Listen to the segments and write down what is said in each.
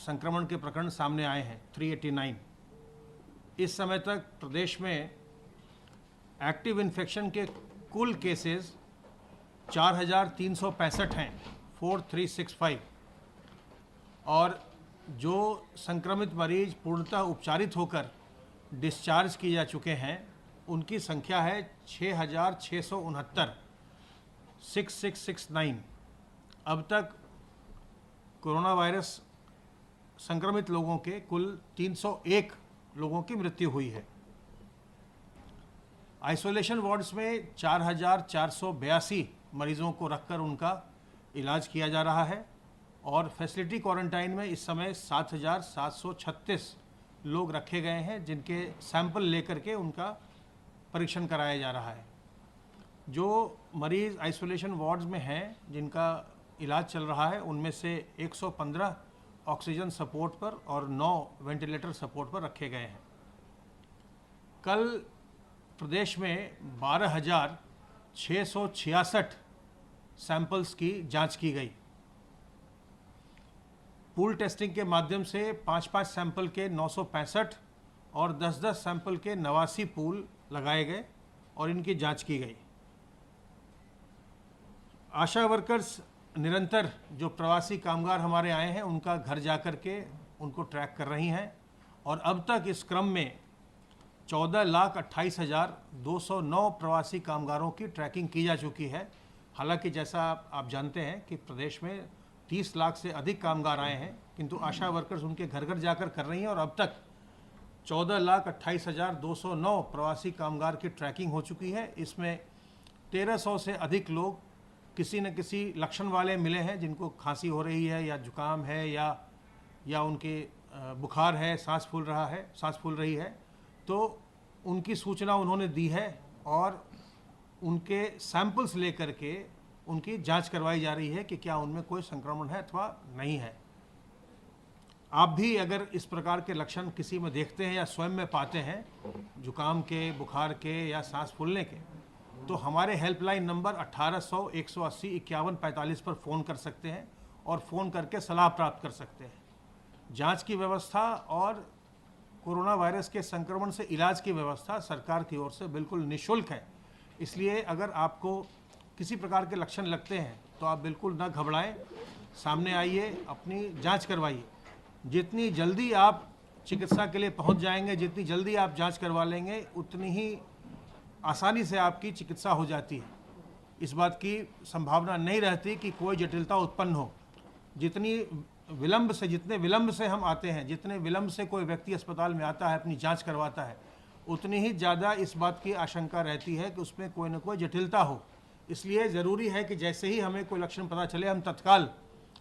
संक्रमण के प्रकरण सामने आए हैं, 389। इस समय तक प्रदेश में एक्टिव इन्फेक्शन के कुल केसेस 4,365 हैं, 4365, और जो संक्रमित मरीज पूर्णतः उपचारित होकर डिस्चार्ज किए जा चुके हैं उनकी संख्या है 6,669, 6669। अब तक कोरोना वायरस संक्रमित लोगों के कुल 301 लोगों की मृत्यु हुई है। आइसोलेशन वार्ड्स में 4,482 मरीजों को रखकर उनका इलाज किया जा रहा है और फैसिलिटी क्वारंटाइन में इस समय 7,736 लोग रखे गए हैं, जिनके सैंपल लेकर के उनका परीक्षण कराया जा रहा है। जो मरीज़ आइसोलेशन वार्ड्स में हैं जिनका इलाज चल रहा है, उनमें से 115 ऑक्सीजन सपोर्ट पर और 9 वेंटिलेटर सपोर्ट पर रखे गए हैं। कल प्रदेश में 12,666 सैंपल्स की जांच की गई। पूल टेस्टिंग के माध्यम से 5-5 सैंपल के 965 और 10-10 सैंपल के 89 पूल लगाए गए और इनकी जांच की गई। आशा वर्कर्स निरंतर जो प्रवासी कामगार हमारे आए हैं उनका घर जाकर के उनको ट्रैक कर रही हैं और अब तक इस क्रम में 14,28,209 प्रवासी कामगारों की ट्रैकिंग की जा चुकी है। हालांकि जैसा आप जानते हैं कि प्रदेश में 30 लाख से अधिक कामगार आए हैं, किंतु आशा वर्कर्स उनके घर घर जाकर कर रही हैं और अब तक 14,28,209 प्रवासी कामगार की ट्रैकिंग हो चुकी है। इसमें 1,300 से अधिक लोग किसी न किसी लक्षण वाले मिले हैं, जिनको खांसी हो रही है या जुकाम है या उनके बुखार है, सांस फूल रही है, तो उनकी सूचना उन्होंने दी है और उनके सैंपल्स लेकर के उनकी जांच करवाई जा रही है कि क्या उनमें कोई संक्रमण है अथवा नहीं है। आप भी अगर इस प्रकार के लक्षण किसी में देखते हैं या स्वयं में पाते हैं, जुकाम के, बुखार के या सांस फूलने के, तो हमारे हेल्पलाइन नंबर 1800-180-5145 पर फ़ोन कर सकते हैं और फ़ोन करके सलाह प्राप्त कर सकते हैं। जांच की व्यवस्था और कोरोना वायरस के संक्रमण से इलाज की व्यवस्था सरकार की ओर से बिल्कुल निःशुल्क है। इसलिए अगर आपको किसी प्रकार के लक्षण लगते हैं तो आप बिल्कुल न घबराएं, सामने आइए, अपनी जांच करवाइए। जितनी जल्दी आप चिकित्सा के लिए पहुंच जाएंगे, जितनी जल्दी आप जांच करवा लेंगे, उतनी ही आसानी से आपकी चिकित्सा हो जाती है। इस बात की संभावना नहीं रहती कि कोई जटिलता उत्पन्न हो। जितने विलंब से हम आते हैं, जितने विलंब से कोई व्यक्ति अस्पताल में आता है, अपनी जांच करवाता है, उतनी ही ज़्यादा इस बात की आशंका रहती है कि उसमें कोई न कोई जटिलता हो। इसलिए ज़रूरी है कि जैसे ही हमें कोई लक्षण पता चले, हम तत्काल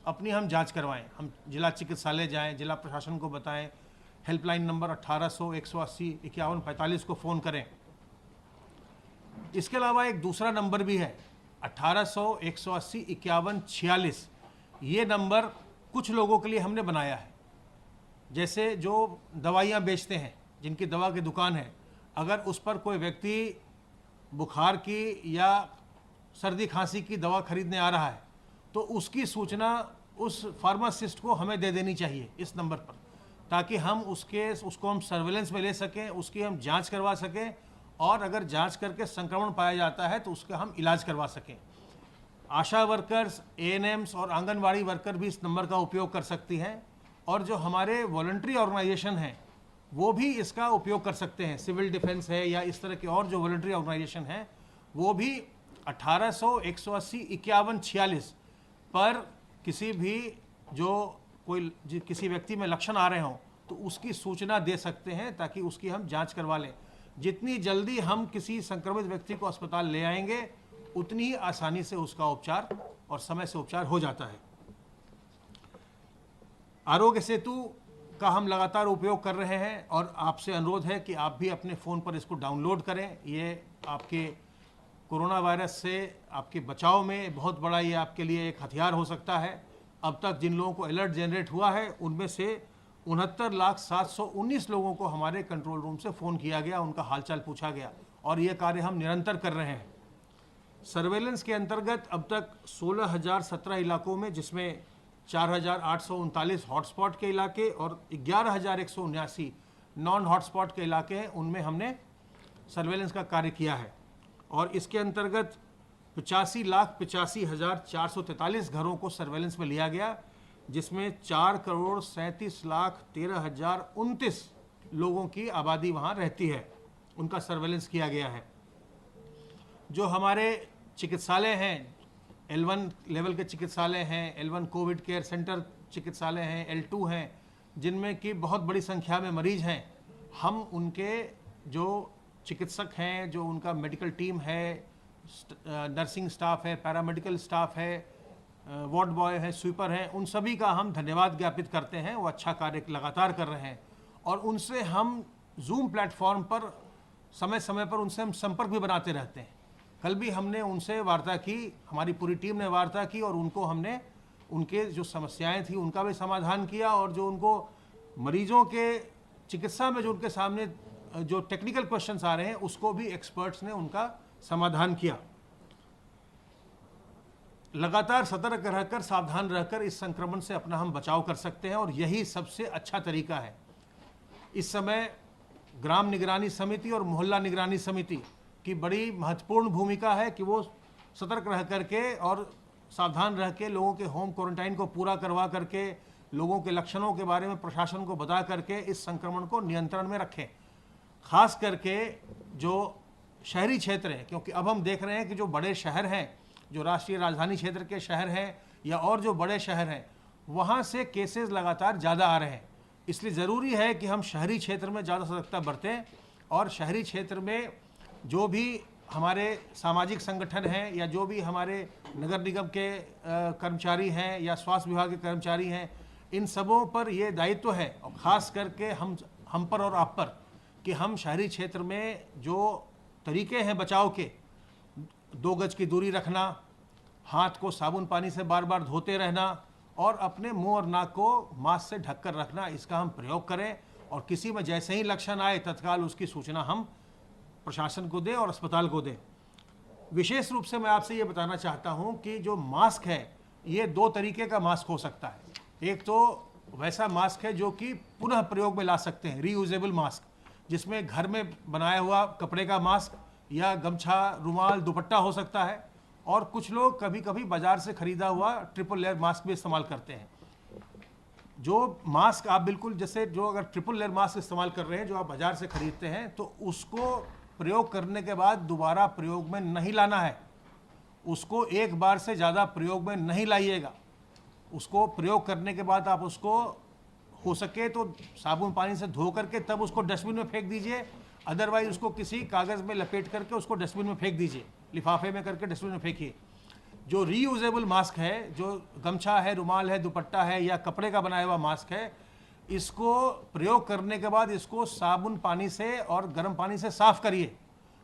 अपनी जांच करवाएं। हम जिला चिकित्सालय जाएं, जिला प्रशासन को बताएं, हेल्पलाइन नंबर 1800-180-5145 को फ़ोन करें। इसके अलावा एक दूसरा नंबर भी है 1800-180-5146। ये नंबर कुछ लोगों के लिए हमने बनाया है, जैसे जो दवाइयाँ बेचते हैं, जिनकी दवा की दुकान है, अगर उस पर कोई व्यक्ति बुखार की या सर्दी खांसी की दवा खरीदने आ रहा है तो उसकी सूचना उस फार्मासिस्ट को हमें दे देनी चाहिए इस नंबर पर, ताकि हम उसको हम सर्वेलेंस में ले सकें, उसकी हम जांच करवा सकें और अगर जांच करके संक्रमण पाया जाता है तो उसका हम इलाज करवा सकें। आशा वर्कर्स, एएनएम्स और आंगनवाड़ी वर्कर भी इस नंबर का उपयोग कर सकती हैं और जो हमारे वॉलंटरी ऑर्गेनाइजेशन हैं वो भी इसका उपयोग कर सकते हैं। सिविल डिफेंस है या इस तरह के और जो वॉलंटरी ऑर्गेनाइजेशन हैं वो भी 1800-180-5146 पर किसी व्यक्ति में लक्षण आ रहे हों तो उसकी सूचना दे सकते हैं, ताकि उसकी हम जांच करवा लें। जितनी जल्दी हम किसी संक्रमित व्यक्ति को अस्पताल ले आएंगे, उतनी ही आसानी से उसका उपचार और समय से उपचार हो जाता है। आरोग्य सेतु का हम लगातार उपयोग कर रहे हैं और आपसे अनुरोध है कि आप भी अपने फ़ोन पर इसको डाउनलोड करें। ये आपके कोरोना वायरस से आपके बचाव में बहुत बड़ा ये आपके लिए एक हथियार हो सकता है। अब तक जिन लोगों को अलर्ट जनरेट हुआ है उनमें से 69,719 लोगों को हमारे कंट्रोल रूम से फ़ोन किया गया, उनका हालचाल पूछा गया और ये कार्य हम निरंतर कर रहे हैं। सर्वेलेंस के अंतर्गत अब तक 16,017 इलाकों में, जिसमें 4,839 हॉटस्पॉट के इलाके और 11,179 नॉन हॉटस्पॉट के इलाके हैं, उनमें हमने सर्वेलेंस का कार्य किया है। और इसके अंतर्गत 85,85,443 घरों को सर्वेलेंस में लिया गया, जिसमें 4,37,13,029 लोगों की आबादी वहाँ रहती है, उनका सर्वेलेंस किया गया है। जो हमारे चिकित्सालय हैं, L1 लेवल के चिकित्सालय हैं, L1 कोविड केयर सेंटर चिकित्सालय हैं, L2 हैं, जिनमें कि बहुत बड़ी संख्या में मरीज हैं, हम उनके जो चिकित्सक हैं, जो उनका मेडिकल टीम है, नर्सिंग स्टाफ है, पैरामेडिकल स्टाफ है, वार्ड बॉय है, स्वीपर हैं, उन सभी का हम धन्यवाद ज्ञापित करते हैं। वो अच्छा कार्य लगातार कर रहे हैं और उनसे हम जूम प्लेटफॉर्म पर समय समय पर उनसे हम संपर्क भी बनाते रहते हैं। कल भी हमने उनसे वार्ता की, हमारी पूरी टीम ने वार्ता की और उनको हमने उनके जो समस्याएं थी उनका भी समाधान किया और जो उनको मरीजों के चिकित्सा में जो उनके सामने जो टेक्निकल क्वेश्चंस आ रहे हैं उसको भी एक्सपर्ट्स ने उनका समाधान किया। लगातार सतर्क रहकर, सावधान रहकर इस संक्रमण से अपना हम बचाव कर सकते हैं और यही सबसे अच्छा तरीका है। इस समय ग्राम निगरानी समिति और मोहल्ला निगरानी समिति की बड़ी महत्वपूर्ण भूमिका है कि वो सतर्क रह करके और सावधान रह के लोगों के होम क्वारंटाइन को पूरा करवा करके, लोगों के लक्षणों के बारे में प्रशासन को बता करके इस संक्रमण को नियंत्रण में रखें। खास करके जो शहरी क्षेत्र है, क्योंकि अब हम देख रहे हैं कि जो बड़े शहर हैं, जो राष्ट्रीय राजधानी क्षेत्र के शहर हैं या और जो बड़े शहर हैं, वहाँ से केसेस लगातार ज़्यादा आ रहे हैं। इसलिए ज़रूरी है कि हम शहरी क्षेत्र में ज़्यादा सतर्कता बरतें और शहरी क्षेत्र में जो भी हमारे सामाजिक संगठन हैं या जो भी हमारे नगर निगम के कर्मचारी हैं या स्वास्थ्य विभाग के कर्मचारी हैं, इन सबों पर ये दायित्व है और ख़ास करके हम पर और आप पर कि हम शहरी क्षेत्र में जो तरीके हैं बचाव के, 2 गज की दूरी रखना, हाथ को साबुन पानी से बार बार धोते रहना और अपने मुंह और नाक को मास्क से ढककर रखना, इसका हम प्रयोग करें और किसी में जैसे ही लक्षण आए तत्काल उसकी सूचना हम प्रशासन को दें और अस्पताल को दें। विशेष रूप से मैं आपसे ये बताना चाहता हूँ कि जो मास्क है ये 2 तरीके का मास्क हो सकता है। एक तो वैसा मास्क है जो कि पुनः प्रयोग में ला सकते हैं, रीयूजेबल मास्क, जिसमें घर में बनाया हुआ कपड़े का मास्क या गमछा, रुमाल, दुपट्टा हो सकता है। और कुछ लोग कभी कभी बाजार से खरीदा हुआ ट्रिपल लेयर मास्क भी इस्तेमाल करते हैं। जो मास्क आप बिल्कुल जैसे जो अगर ट्रिपल लेयर मास्क इस्तेमाल कर रहे हैं, जो आप बाजार से खरीदते हैं, तो उसको प्रयोग करने के बाद दोबारा प्रयोग में नहीं लाना है। उसको एक बार से ज़्यादा प्रयोग में नहीं लाइएगा। उसको प्रयोग करने के बाद आप उसको हो सके तो साबुन पानी से धो करके तब उसको डस्टबिन में फेंक दीजिए, अदरवाइज उसको किसी कागज़ में लपेट करके उसको डस्टबिन में फेंक दीजिए, लिफाफे में करके डस्टबिन में फेंकिए। जो रीयूजेबल मास्क है, जो गमछा है, रुमाल है, दुपट्टा है या कपड़े का बनाया हुआ मास्क है, इसको प्रयोग करने के बाद इसको साबुन पानी से और गर्म पानी से साफ़ करिए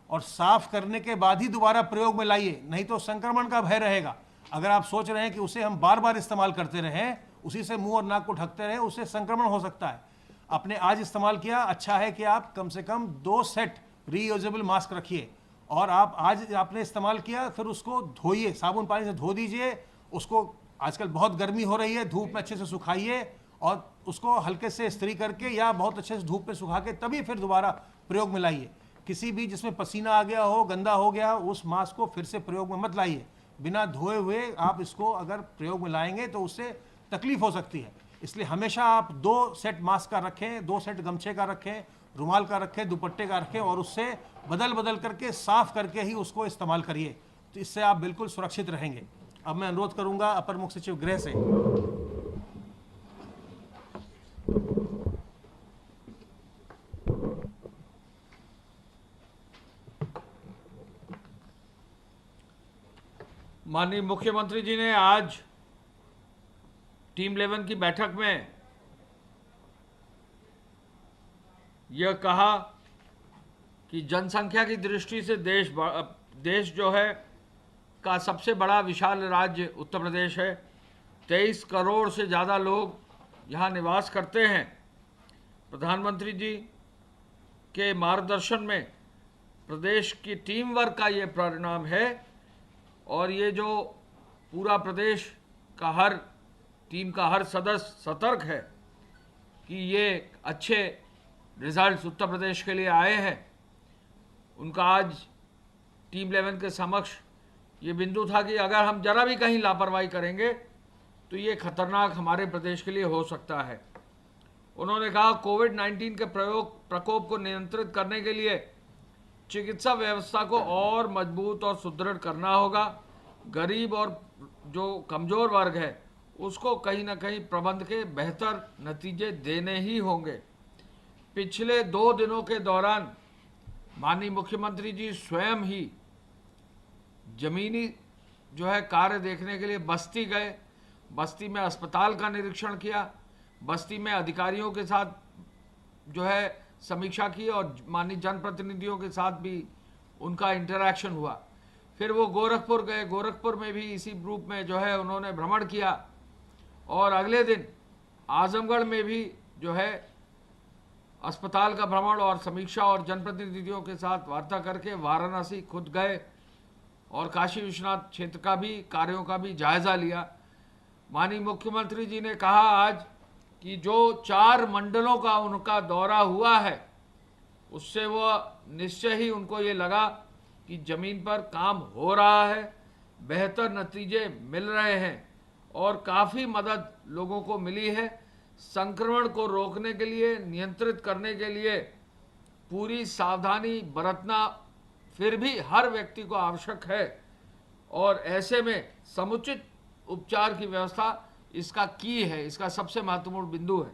और साफ़ करने के बाद ही दोबारा प्रयोग में लाइए, नहीं तो संक्रमण का भय रहेगा। अगर आप सोच रहे हैं कि उसे हम बार बार इस्तेमाल करते रहें, उसी से मुंह और नाक को ढकते रहें, उससे संक्रमण हो सकता है। आपने आज इस्तेमाल किया, अच्छा है कि आप कम से कम 2 सेट रीयूजेबल मास्क रखिए और आप आज आपने इस्तेमाल किया फिर उसको धोइए, साबुन पानी से धो दीजिए। उसको आजकल बहुत गर्मी हो रही है, धूप में अच्छे से सुखाइए और उसको हल्के से इस्त्री करके या बहुत अच्छे से धूप में सुखा के तभी फिर दोबारा प्रयोग में लाइए। किसी भी जिसमें पसीना आ गया हो, गंदा हो गया, उस मास्क को फिर से प्रयोग में मत लाइए। बिना धोए हुए आप इसको अगर प्रयोग में लाएंगे तो उससे तकलीफ हो सकती है। इसलिए हमेशा आप 2 सेट मास्क का रखें, 2 सेट गमछे का रखें, रुमाल का रखें, दुपट्टे का रखें और उससे बदल बदल करके साफ करके ही उसको इस्तेमाल करिए, तो इससे आप बिल्कुल सुरक्षित रहेंगे। अब मैं अनुरोध करूंगा अपर मुख्य सचिव गृह से माननीय मुख्यमंत्री जी ने आज टीम 11 की बैठक में यह कहा कि जनसंख्या की दृष्टि से देश जो है का सबसे बड़ा विशाल राज्य उत्तर प्रदेश है। 23 करोड़ से ज़्यादा लोग यहाँ निवास करते हैं। प्रधानमंत्री जी के मार्गदर्शन में प्रदेश की टीम वर्क का ये परिणाम है और ये जो पूरा प्रदेश का हर टीम का हर सदस्य सतर्क है कि ये अच्छे रिजल्ट्स उत्तर प्रदेश के लिए आए हैं। उनका आज टीम 11 के समक्ष ये बिंदु था कि अगर हम जरा भी कहीं लापरवाही करेंगे तो ये खतरनाक हमारे प्रदेश के लिए हो सकता है। उन्होंने कहा कोविड-19 के प्रकोप को नियंत्रित करने के लिए चिकित्सा व्यवस्था को और मजबूत और सुदृढ़ करना होगा। गरीब और जो कमज़ोर वर्ग है उसको कहीं ना कहीं प्रबंध के बेहतर नतीजे देने ही होंगे। पिछले 2 दिनों के दौरान माननीय मुख्यमंत्री जी स्वयं ही जमीनी जो है कार्य देखने के लिए बस्ती गए, बस्ती में अस्पताल का निरीक्षण किया, बस्ती में अधिकारियों के साथ जो है समीक्षा की और माननीय जनप्रतिनिधियों के साथ भी उनका इंटरैक्शन हुआ। फिर वो गोरखपुर गए, गोरखपुर में भी इसी रूप में जो है उन्होंने भ्रमण किया और अगले दिन आजमगढ़ में भी जो है अस्पताल का भ्रमण और समीक्षा और जनप्रतिनिधियों के साथ वार्ता करके वाराणसी खुद गए और काशी विश्वनाथ क्षेत्र का भी कार्यों का भी जायजा लिया। माननीय मुख्यमंत्री जी ने कहा आज कि जो 4 मंडलों का उनका दौरा हुआ है उससे वो निश्चय ही उनको ये लगा कि जमीन पर काम हो रहा है, बेहतर नतीजे मिल रहे हैं और काफ़ी मदद लोगों को मिली है। संक्रमण को रोकने के लिए, नियंत्रित करने के लिए पूरी सावधानी बरतना फिर भी हर व्यक्ति को आवश्यक है और ऐसे में समुचित उपचार की व्यवस्था इसका की है, इसका सबसे महत्वपूर्ण बिंदु है।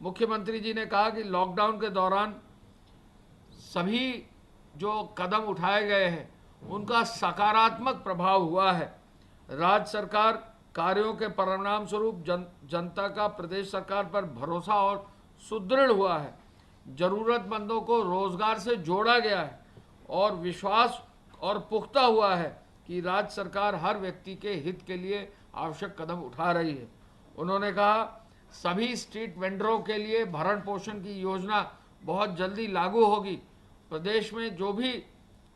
मुख्यमंत्री जी ने कहा कि लॉकडाउन के दौरान सभी जो कदम उठाए गए हैं उनका सकारात्मक प्रभाव हुआ है। राज्य सरकार कार्यों के परिणाम स्वरूप जनता का प्रदेश सरकार पर भरोसा और सुदृढ़ हुआ है। जरूरतमंदों को रोजगार से जोड़ा गया है और विश्वास और पुख्ता हुआ है कि राज्य सरकार हर व्यक्ति के हित के लिए आवश्यक कदम उठा रही है। उन्होंने कहा सभी स्ट्रीट वेंडरों के लिए भरण पोषण की योजना बहुत जल्दी लागू होगी। प्रदेश में जो भी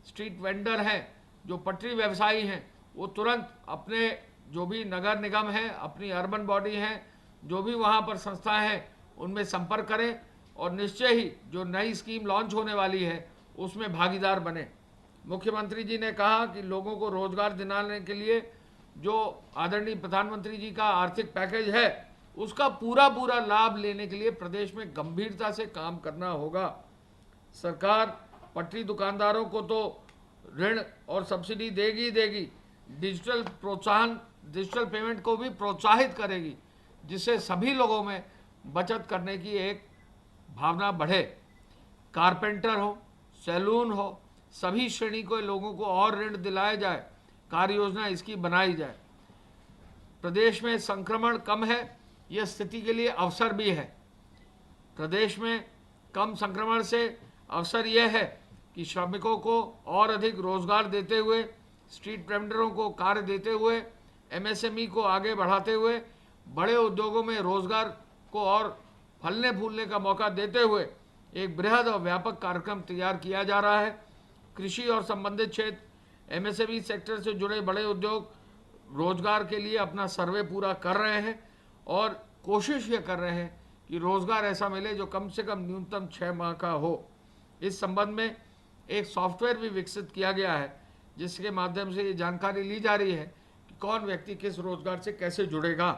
स्ट्रीट वेंडर हैं, जो पटरी व्यवसायी हैं, वो तुरंत अपने जो भी नगर निगम है, अपनी अर्बन बॉडी हैं, जो भी वहाँ पर संस्थाएं हैं उनमें संपर्क करें और निश्चय ही जो नई स्कीम लॉन्च होने वाली है उसमें भागीदार बने। मुख्यमंत्री जी ने कहा कि लोगों को रोजगार दिलाने के लिए जो आदरणीय प्रधानमंत्री जी का आर्थिक पैकेज है उसका पूरा लाभ लेने के लिए प्रदेश में गंभीरता से काम करना होगा। सरकार पटरी दुकानदारों को तो ऋण और सब्सिडी देगी ही देगी, डिजिटल पेमेंट को भी प्रोत्साहित करेगी जिससे सभी लोगों में बचत करने की एक भावना बढ़े। कारपेंटर हो, सैलून हो, सभी श्रेणी के लोगों को और ऋण दिलाया जाए, कार्य योजना इसकी बनाई जाए। प्रदेश में संक्रमण कम है, यह स्थिति के लिए अवसर भी है। प्रदेश में कम संक्रमण से अवसर यह है कि श्रमिकों को और अधिक रोजगार देते हुए, स्ट्रीट वेंडरों को कार्य देते हुए, एमएसएमई को आगे बढ़ाते हुए, बड़े उद्योगों में रोजगार को और फलने फूलने का मौका देते हुए एक बृहद और व्यापक कार्यक्रम तैयार किया जा रहा है। कृषि और संबंधित क्षेत्र, एमएसएमई सेक्टर से जुड़े बड़े उद्योग रोजगार के लिए अपना सर्वे पूरा कर रहे हैं और कोशिश ये कर रहे हैं कि रोजगार ऐसा मिले जो कम से कम न्यूनतम 6 माह का हो। इस संबंध में एक सॉफ्टवेयर भी विकसित किया गया है जिसके माध्यम से ये जानकारी ली जा रही है कि कौन व्यक्ति किस रोजगार से कैसे जुड़ेगा।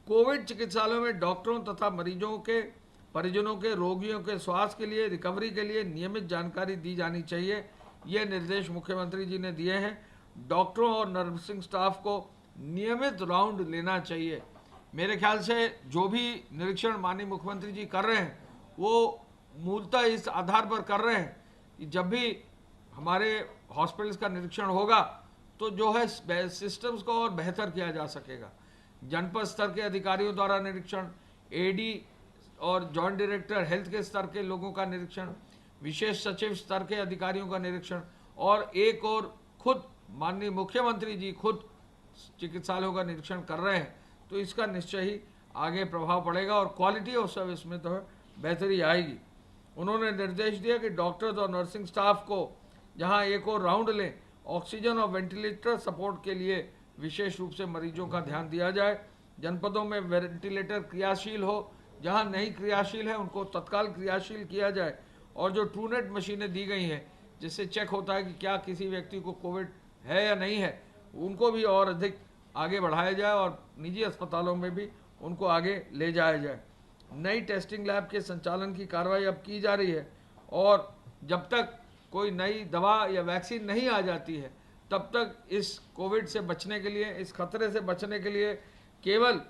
कोविड चिकित्सालयों में डॉक्टरों तथा मरीजों के परिजनों के रोगियों के स्वास्थ्य के लिए, रिकवरी के लिए नियमित जानकारी दी जानी चाहिए। ये निर्देश मुख्यमंत्री जी ने दिए हैं। डॉक्टरों और नर्सिंग स्टाफ को नियमित राउंड लेना चाहिए। मेरे ख्याल से जो भी निरीक्षण माननीय मुख्यमंत्री जी कर रहे हैं वो मूलतः इस आधार पर कर रहे हैं कि जब भी हमारे हॉस्पिटल्स का निरीक्षण होगा तो जो है सिस्टम्स को और बेहतर किया जा सकेगा। जनपद स्तर के अधिकारियों द्वारा निरीक्षण, एडी और जॉइंट डायरेक्टर हेल्थ के स्तर के लोगों का निरीक्षण, विशेष सचिव स्तर के अधिकारियों का निरीक्षण और एक और खुद माननीय मुख्यमंत्री जी खुद चिकित्सालयों का निरीक्षण कर रहे हैं, तो इसका निश्चय ही आगे प्रभाव पड़ेगा और क्वालिटी ऑफ सर्विस में तो बेहतरी आएगी। उन्होंने निर्देश दिया कि डॉक्टर्स और नर्सिंग स्टाफ को जहां एक और राउंड लें, ऑक्सीजन और वेंटिलेटर सपोर्ट के लिए विशेष रूप से मरीजों का ध्यान दिया जाए। जनपदों में वेंटिलेटर क्रियाशील हो, जहां नहीं क्रियाशील है उनको तत्काल क्रियाशील किया जाए। और जो ट्रूनेट मशीनें दी गई हैं जिससे चेक होता है कि क्या किसी व्यक्ति को कोविड है या नहीं है, उनको भी और अधिक आगे बढ़ाया जाए और निजी अस्पतालों में भी उनको आगे ले जाया जाए। नई टेस्टिंग लैब के संचालन की कार्रवाई अब की जा रही है और जब तक कोई नई दवा या वैक्सीन नहीं आ जाती है तब तक इस कोविड से बचने के लिए, इस खतरे से बचने के लिए केवल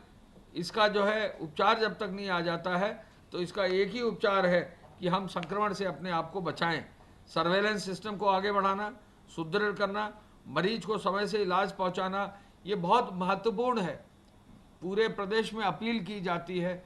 इसका जो है उपचार जब तक नहीं आ जाता है तो इसका एक ही उपचार है कि हम संक्रमण से अपने आप को बचाएं। सर्वेलेंस सिस्टम को आगे बढ़ाना, सुदृढ़ करना, मरीज को समय से इलाज पहुंचाना, ये बहुत महत्वपूर्ण है। पूरे प्रदेश में अपील की जाती है,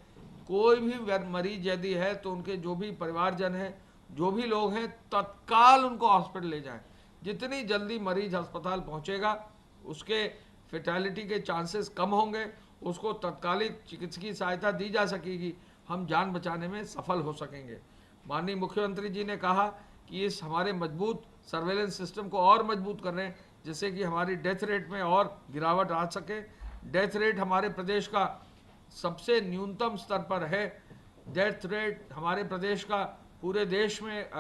कोई भी मरीज यदि है तो उनके जो भी परिवारजन हैं, जो भी लोग हैं, तत्काल उनको हॉस्पिटल ले जाएं। जितनी जल्दी मरीज अस्पताल पहुंचेगा उसके फेटेलिटी के चांसेस कम होंगे, उसको तत्कालिक चिकित्सकीय सहायता दी जा सकेगी, हम जान बचाने में सफल हो सकेंगे। माननीय मुख्यमंत्री जी ने कहा कि इस हमारे मजबूत सर्वेलेंस सिस्टम को और मजबूत कर रहे हैं जिससे कि हमारी डेथ रेट में और गिरावट आ सके। डेथ रेट हमारे प्रदेश का सबसे न्यूनतम स्तर पर है। डेथ रेट हमारे प्रदेश का पूरे देश में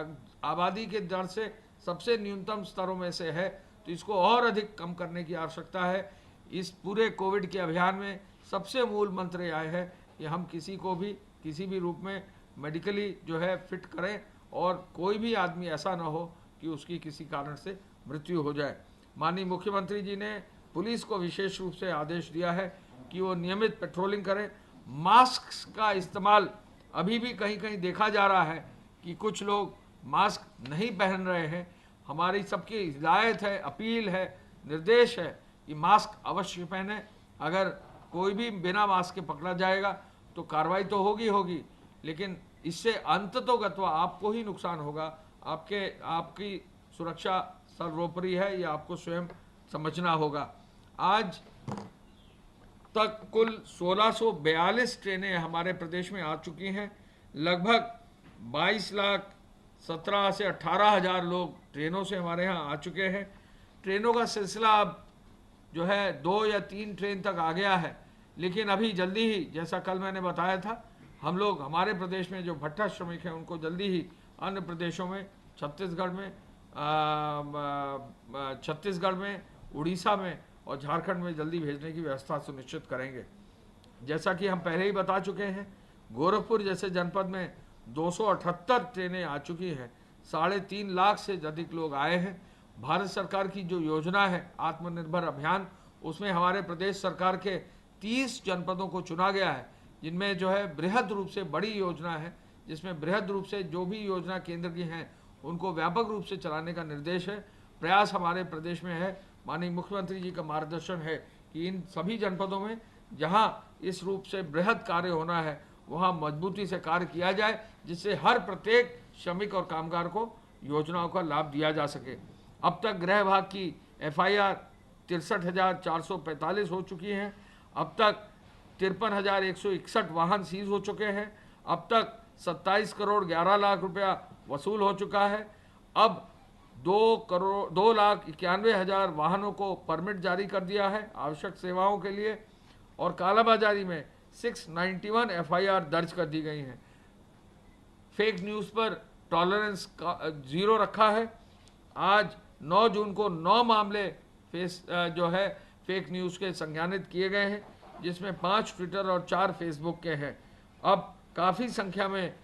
आबादी के दर से सबसे न्यूनतम स्तरों में से है, तो इसको और अधिक कम करने की आवश्यकता है। इस पूरे कोविड के अभियान में सबसे मूल मंत्र यह है कि हम किसी को भी किसी भी रूप में मेडिकली जो है फिट करें और कोई भी आदमी ऐसा ना हो कि उसकी किसी कारण से मृत्यु हो जाए। माननीय मुख्यमंत्री जी ने पुलिस को विशेष रूप से आदेश दिया है कि वो नियमित पेट्रोलिंग करें। मास्क का इस्तेमाल अभी भी कहीं कहीं देखा जा रहा है कि कुछ लोग मास्क नहीं पहन रहे हैं। हमारी सबकी हिदायत है, अपील है, निर्देश है कि मास्क अवश्य पहने। अगर कोई भी बिना मास्क के पकड़ा जाएगा तो कार्रवाई तो होगी, लेकिन इससे अंततोगत्वा आपको ही नुकसान होगा। आपकी सुरक्षा सर्वोपरि है, यह आपको स्वयं समझना होगा। आज तक कुल 1642 ट्रेनें हमारे प्रदेश में आ चुकी हैं। लगभग 22,17,000 से 18,000 लोग ट्रेनों से हमारे यहाँ आ चुके हैं। ट्रेनों का सिलसिला अब जो है 2 या 3 ट्रेन तक आ गया है, लेकिन अभी जल्दी ही, जैसा कल मैंने बताया था, हम लोग हमारे प्रदेश में जो भट्टा श्रमिक हैं उनको जल्दी ही अन्य प्रदेशों में, छत्तीसगढ़ में, उड़ीसा में और झारखंड में जल्दी भेजने की व्यवस्था सुनिश्चित करेंगे। जैसा कि हम पहले ही बता चुके हैं, गोरखपुर जैसे जनपद में 278 ट्रेनें आ चुकी हैं। 3.5 लाख से अधिक लोग आए हैं। भारत सरकार की जो योजना है आत्मनिर्भर अभियान, उसमें हमारे प्रदेश सरकार के 30 जनपदों को चुना गया है, जिनमें जो है बृहद रूप से बड़ी योजना है, जिसमें बृहद रूप से जो भी योजना केंद्र की हैं उनको व्यापक रूप से चलाने का निर्देश है। प्रयास हमारे प्रदेश में है, माननीय मुख्यमंत्री जी का मार्गदर्शन है कि इन सभी जनपदों में जहां इस रूप से बृहद कार्य होना है वहां मजबूती से कार्य किया जाए, जिससे हर प्रत्येक श्रमिक और कामगार को योजनाओं का लाभ दिया जा सके। अब तक गृह विभाग की FIR 63,445 हो चुकी हैं। अब तक 53,161 वाहन सीज हो चुके हैं। अब तक 27 करोड़ 11 लाख रुपया वसूल हो चुका है। अब 2,91,000 वाहनों को परमिट जारी कर दिया है आवश्यक सेवाओं के लिए, और कालाबाजारी में 691 FIR दर्ज कर दी गई हैं। फेक न्यूज़ पर टॉलरेंस 0 रखा है। आज 9 जून को 9 मामले फेक न्यूज़ के संज्ञानित किए गए हैं, जिसमें 5 ट्विटर और 4 फेसबुक के हैं। अब काफ़ी संख्या में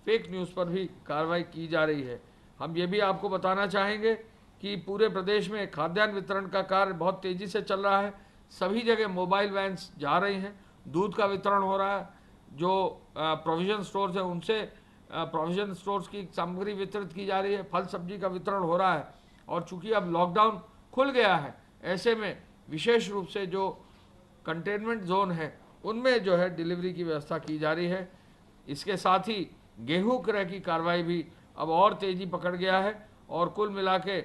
फेक न्यूज़ पर भी कार्रवाई की जा रही है। हम ये भी आपको बताना चाहेंगे कि पूरे प्रदेश में खाद्यान्न वितरण का कार्य बहुत तेज़ी से चल रहा है। सभी जगह मोबाइल वैन्स जा रही हैं, दूध का वितरण हो रहा है। जो प्रोविज़न स्टोर्स हैं उनसे प्रोविज़न स्टोर्स की सामग्री वितरित की जा रही है, फल सब्जी का वितरण हो रहा है। और चूंकि अब लॉकडाउन खुल गया है, ऐसे में विशेष रूप से जो कंटेनमेंट जोन है उनमें जो है डिलीवरी की व्यवस्था की जा रही है। इसके साथ ही गेहूं क्रय की कार्रवाई भी अब और तेज़ी पकड़ गया है और कुल मिला के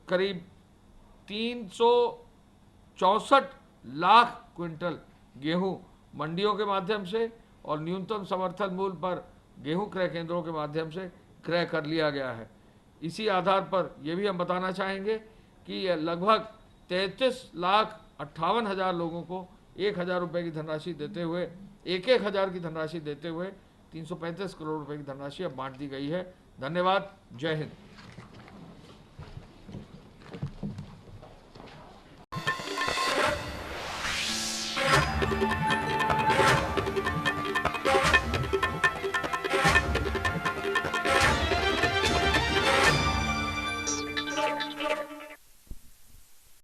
करीब 364 लाख क्विंटल गेहूं मंडियों के माध्यम से और न्यूनतम समर्थन मूल्य पर गेहूं क्रय केंद्रों के माध्यम से क्रय कर लिया गया है। इसी आधार पर यह भी हम बताना चाहेंगे कि लगभग 33,58,000 लोगों को 1,000 रुपये की धनराशि देते हुए 1,000 की धनराशि देते हुए 335 करोड़ रुपए की धनराशि अब बांट दी गई है। धन्यवाद। जय हिंद।